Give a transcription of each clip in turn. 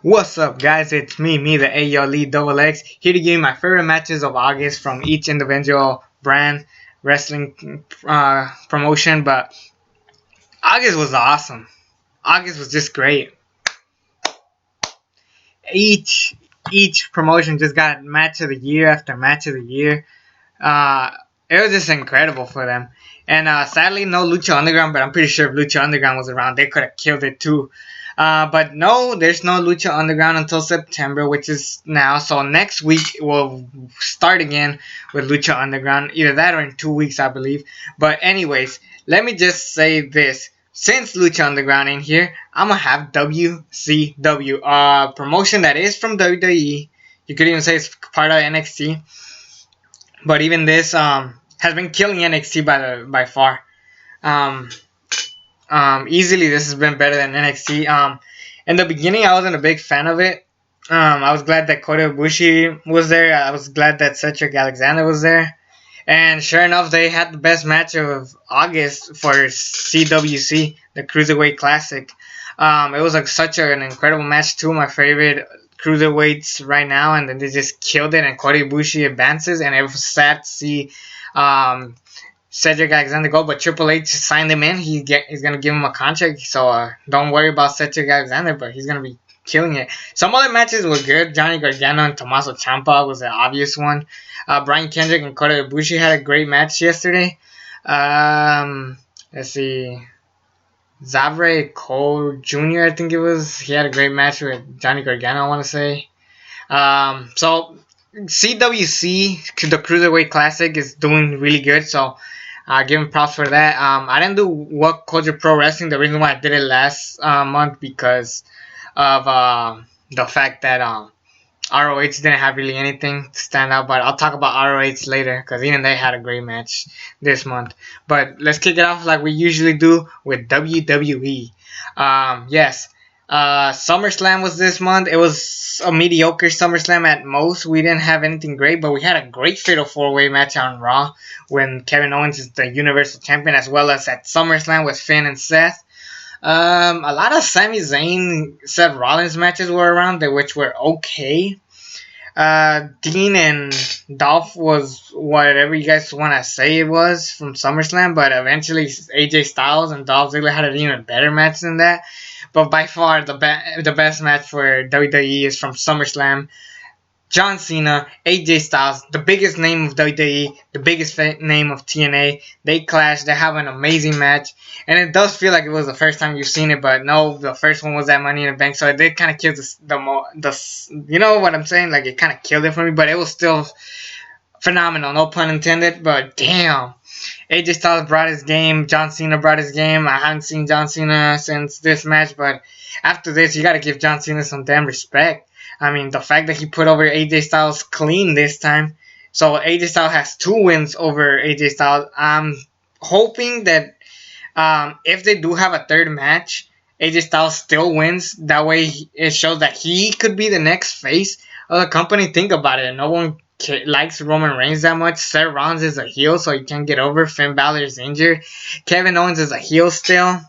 What's up, guys? It's me, the AO Lead Double X, here to give you my favorite matches of August from each individual brand wrestling promotion. But August was awesome. August was just great. Each each promotion just got match of the year after match of the year. Uh, it was just incredible for them. And sadly, no Lucha Underground, but I'm pretty sure if Lucha Underground was around, they could have killed it too. But no, there's no Lucha Underground until September, which is now. So next week we'll start again with Lucha Underground. Either that or in 2 weeks, I believe. But anyways, let me just say this. Since Lucha Underground ain't here, I'm going to have WCW. Promotion that is from WWE. You could even say it's part of NXT. But even this has been killing NXT by far. Easily this has been better than NXT. In the beginning, I wasn't a big fan of it. I was glad that Kota Ibushi was there. I was glad that Cedric Alexander was there. And sure enough, they had the best match of August for CWC, the Cruiserweight Classic. It was such an incredible match. Two of my favorite cruiserweights right now, and then they just killed it. And Kota Ibushi advances, and it was sad to see Cedric Alexander go, but Triple H signed him in. He's gonna give him a contract, so don't worry about Cedric Alexander, but he's gonna be killing it. Some other matches were good. Johnny Gargano and Tommaso Ciampa was the obvious one. Brian Kendrick and Kota Ibushi had a great match yesterday. Let's see. Zavre Cole Jr., I think it was. He had a great match with Johnny Gargano, I want to say. So CWC, the Cruiserweight Classic, is doing really good, so give him props for that. I didn't do What Culture Pro Wrestling. The reason why I did it last month because of the fact that ROH didn't have really anything to stand out, but I'll talk about ROH later because even they had a great match this month. But let's kick it off like we usually do with WWE. Yes, SummerSlam was this month. It was a mediocre SummerSlam at most. We didn't have anything great, but we had a great Fatal 4-Way match on Raw when Kevin Owens is the Universal Champion, as well as at SummerSlam with Finn and Seth. A lot of Sami Zayn, Seth Rollins matches were around, which were okay. Dean and Dolph was whatever you guys want to say it was from SummerSlam, but eventually AJ Styles and Dolph Ziggler had an even better match than that. But by far, the best match for WWE is from SummerSlam. John Cena, AJ Styles, the biggest name of WWE, the biggest name of TNA. They clash. They have an amazing match. And it does feel like it was the first time you've seen it, but no, the first one was at Money in the Bank. So it did kind of kill the you know what I'm saying? Like, it kind of killed it for me, but it was still phenomenal. No pun intended, but damn. AJ Styles brought his game. John Cena brought his game. I haven't seen John Cena since this match, but after this, you got to give John Cena some damn respect. I mean, the fact that he put over AJ Styles clean this time. So AJ Styles has 2 wins over AJ Styles. I'm hoping that if they do have a third match, AJ Styles still wins. That way it shows that he could be the next face of the company. Think about it. No one likes Roman Reigns that much. Seth Rollins is a heel, so he can't get over. Finn Balor is injured. Kevin Owens is a heel still.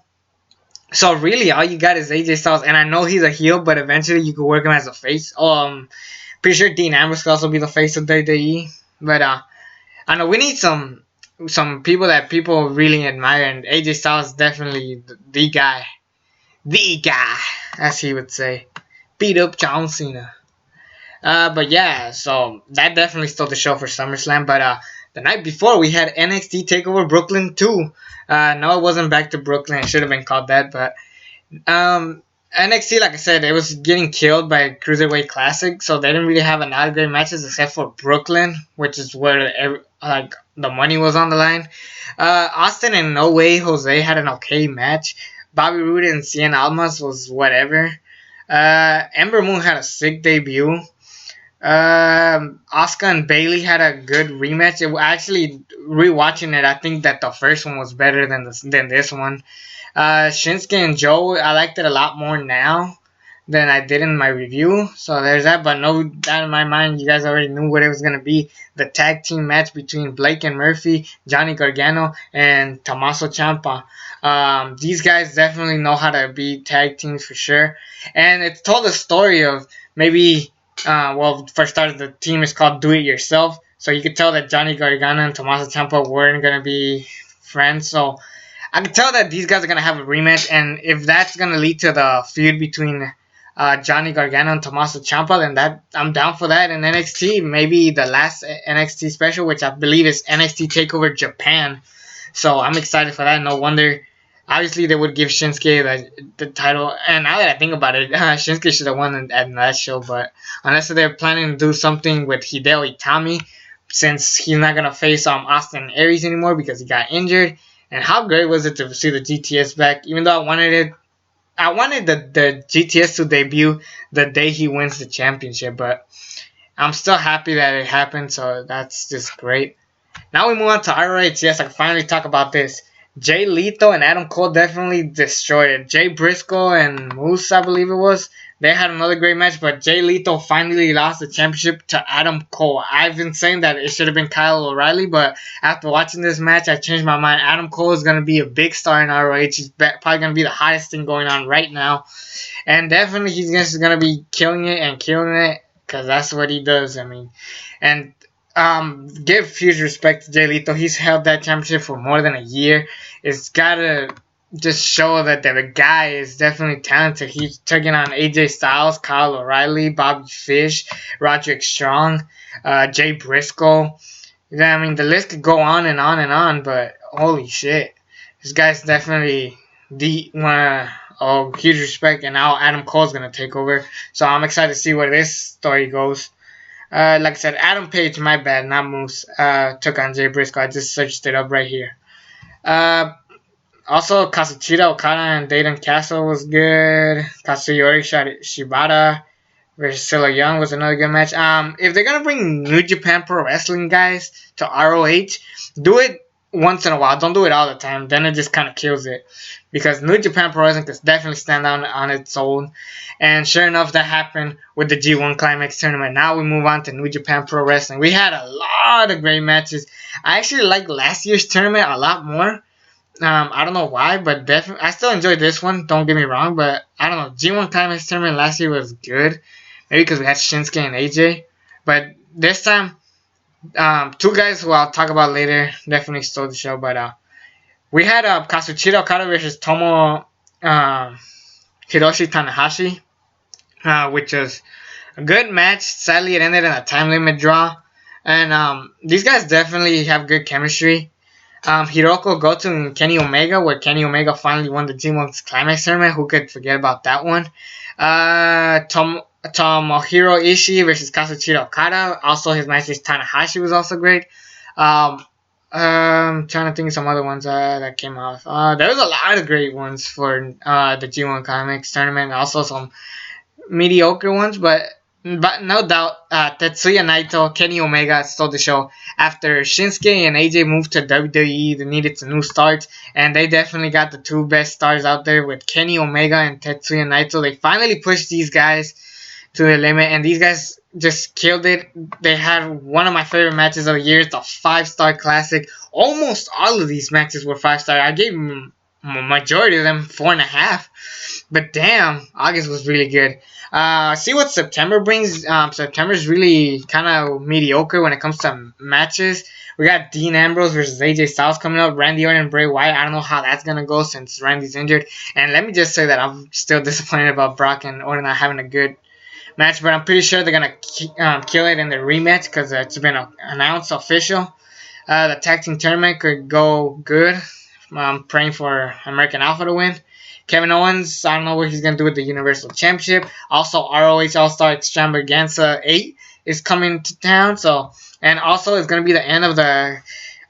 So really, all you got is AJ Styles, and I know he's a heel, but eventually you could work him as a face. Pretty sure Dean Ambrose could also be the face of WWE. But I know we need some people that people really admire, and AJ Styles is definitely the guy, as he would say. Beat up John Cena. But yeah, so that definitely stole the show for SummerSlam. But the night before, we had NXT TakeOver Brooklyn 2. No, it wasn't Back to Brooklyn. It should have been called that. But NXT, like I said, it was getting killed by Cruiserweight Classic. So they didn't really have a lot of great matches except for Brooklyn, which is where the money was on the line. Austin and No Way Jose had an okay match. Bobby Roode and Cien Almas was whatever. Ember Moon had a sick debut. Asuka and Bayley had a good rematch. Actually, rewatching it, I think that the first one was better than this one. Shinsuke and Joe, I liked it a lot more now than I did in my review. So there's that, but no doubt in my mind, you guys already knew what it was going to be. The tag team match between Blake and Murphy, Johnny Gargano, and Tommaso Ciampa. These guys definitely know how to be tag teams for sure, and it told a story of maybe. Well, for starters, the team is called Do It Yourself, so you could tell that Johnny Gargano and Tommaso Ciampa weren't gonna be friends. So I can tell that these guys are gonna have a rematch, and if that's gonna lead to the feud between Johnny Gargano and Tommaso Ciampa, then that I'm down for that in NXT. Maybe the last NXT special, which I believe is NXT Takeover Japan. So I'm excited for that. No wonder. Obviously, they would give Shinsuke the title. And now that I think about it, Shinsuke should have won at that show. But unless they're planning to do something with Hideo Itami, since he's not going to face Austin Aries anymore because he got injured. And how great was it to see the GTS back? Even though I wanted the GTS to debut the day he wins the championship. But I'm still happy that it happened. So that's just great. Now we move on to ROH. Yes, I can finally talk about this. Jay Lethal and Adam Cole definitely destroyed it. Jay Briscoe and Moose, I believe it was, they had another great match, but Jay Lethal finally lost the championship to Adam Cole. I've been saying that it should have been Kyle O'Reilly, but after watching this match, I changed my mind. Adam Cole is going to be a big star in ROH. He's probably going to be the hottest thing going on right now. And definitely he's just going to be killing it, because that's what he does. I mean, and give huge respect to Jay Lethal. He's held that championship for more than a year. It's gotta just show that the guy is definitely talented. He's taking on AJ Styles, Kyle O'Reilly, Bobby Fish, Roderick Strong, Jay Briscoe. I mean, the list could go on and on and on, but holy shit. This guy's definitely huge respect, and now Adam Cole's gonna take over. So I'm excited to see where this story goes. Like I said, Adam Page, my bad, not Moose, took on Jay Briscoe. I just searched it up right here. Also, Kazuchika Okada and Dayton Castle was good. Katsuyori Shibata versus Silla Young was another good match. If they're gonna bring New Japan Pro Wrestling guys to ROH, do it once in a while. Don't do it all the time. Then it just kind of kills it. Because New Japan Pro Wrestling could definitely stand out on its own. And sure enough, that happened with the G1 Climax tournament. Now we move on to New Japan Pro Wrestling. We had a lot of great matches. I actually liked last year's tournament a lot more. I don't know why, but definitely I still enjoyed this one. Don't get me wrong, but I don't know. G1 Climax tournament last year was good. Maybe because we had Shinsuke and AJ. But this time, two guys who I'll talk about later definitely stole the show. But we had Kazuchika Okada versus Hiroshi Tanahashi, which was a good match. Sadly, it ended in a time limit draw. And these guys definitely have good chemistry. Hiroko Goto and Kenny Omega, where Kenny Omega finally won the G1 Climax tournament. Who could forget about that one? Tomohiro Ishii versus Kazuchika Okada. Also, his match with Tanahashi was also great. I'm trying to think of some other ones that came off. There was a lot of great ones for the G1 Climax tournament. Also some mediocre ones, but no doubt, Tetsuya Naito, Kenny Omega stole the show. After Shinsuke and AJ moved to WWE, they needed some new starts, and they definitely got the two best stars out there with Kenny Omega and Tetsuya Naito. They finally pushed these guys to the limit, and these guys just killed it. They had one of my favorite matches of the year, the 5-star classic. Almost all of these matches were 5-star. I gave majority of them 4.5, but damn, August was really good. See what September brings. September's really kind of mediocre when it comes to matches. We got Dean Ambrose versus AJ Styles coming up. Randy Orton and Bray Wyatt. I don't know how that's gonna go since Randy's injured. And let me just say that I'm still disappointed about Brock and Orton not having a good match, but I'm pretty sure they're gonna kill it in the rematch because it's been announced official. The tag team tournament could go good. I'm praying for American Alpha to win. Kevin Owens, I don't know what he's going to do with the Universal Championship. Also, ROH All-Star Extravaganza 8 is coming to town. And also, it's going to be the end of the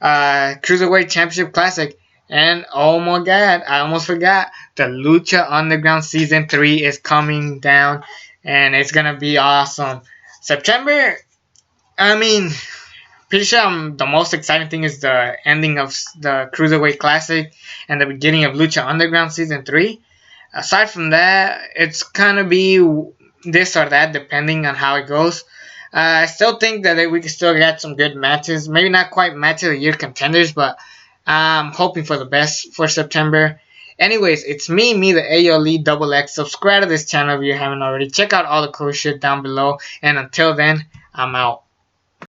Cruiserweight Championship Classic. And, oh my god, I almost forgot. The Lucha Underground Season 3 is coming down. And it's going to be awesome. September, I mean, pretty sure the most exciting thing is the ending of the Cruiserweight Classic and the beginning of Lucha Underground Season 3. Aside from that, it's kind of be this or that depending on how it goes. I still think that we can still get some good matches. Maybe not quite match of the year contenders, but I'm hoping for the best for September. Anyways, it's me, the AOLE Double X. Subscribe to this channel if you haven't already. Check out all the cool shit down below. And until then, I'm out.